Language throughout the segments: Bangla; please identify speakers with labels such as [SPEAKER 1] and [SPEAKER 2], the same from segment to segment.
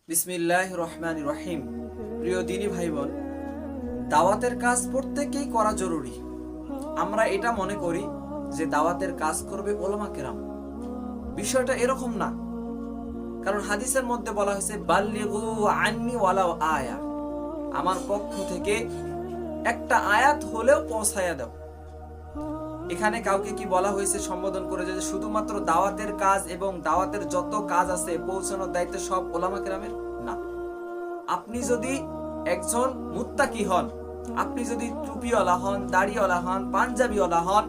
[SPEAKER 1] বিসমিল্লাহির রহমানির রহিম। প্রিয় দিনী ভাই বোন, দাওয়াতের কাজ প্রত্যেকেই করা জরুরি। আমরা এটা মনে করি যে দাওয়াতের কাজ করবে উলামা কেরাম। বিষয়টা এরকম না, কারণ হাদিসের মধ্যে বলা হয়েছে বাল্লিগু আন্নি ওয়ালাউ আয়া, আমার পক্ষ থেকে একটা আয়াত হলেও পৌঁছায়া দাও। এখানে কাউকে কি বলা হয়েছে সম্বোধন করে যে শুধুমাত্র দাওয়াতের কাজ এবং দাওয়াতের যত কাজ আছে পৌঁছানোর দায়িত্ব সব উলামা কেরামের? না। আপনি যদি একজন মুত্তাকি হন, আপনি যদি টুপিওয়ালা হন, দাড়িওয়ালা হন, পাঞ্জাবিওয়ালা হন,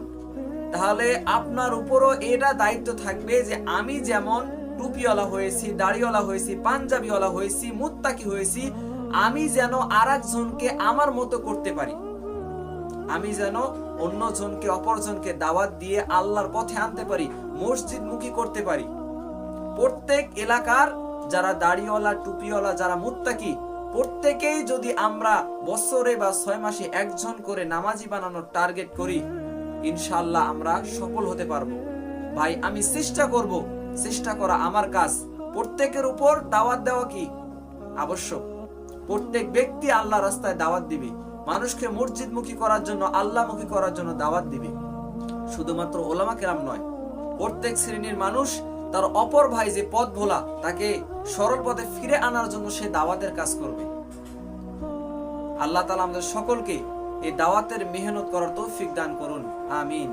[SPEAKER 1] তাহলে আপনার উপরও এটা দায়িত্ব থাকবে যে আমি যেমন টুপিওয়ালা হয়েছি, দাড়িওয়ালা হয়েছি, পাঞ্জাবিওয়ালা হয়েছি, মুত্তাকি হয়েছি, আমি যেন আরেকজনকে আমার মতো করতে পারি। আমি যেন অন্যজনকে অপরজনকে দাওয়াত দিয়ে আল্লাহর পথে আনতে পারি, মসজিদমুখী করতে পারি। প্রত্যেক এলাকার যারা দাড়িওয়ালা, টুপিওয়ালা, যারা মুত্তাকি, প্রত্যেকেই যদি আমরা বছরে বা 6 মাসে একজন করে নামাজি বানানোর টার্গেট করি, ইনশাআল্লাহ আমরা সফল হতে পারবো। ভাই, আমি চেষ্টা করব, চেষ্টা করা আমার কাজ। প্রত্যেকের উপর দাওয়াত দেওয়া কি আবশ্যক। প্রত্যেক ব্যক্তি আল্লাহ রাস্তায় দাওয়াত দিবে, মানুষকে মসজিদমুখী করার জন্য, আল্লাহমুখী করার জন্য দাওয়াত দিবে। শুধুমাত্র ওলামা কেরাম নয়, প্রত্যেক শ্রেণীর মানুষ তার অপর ভাই যে পথ ভোলা, তাকে সরল পথে ফিরে আনার জন্য সে দাওয়াতের কাজ করবে। আল্লাহ তাআলা আমাদের সকলকে এই দাওয়াতের মেহনত করার তৌফিক দান করুন। আমিন।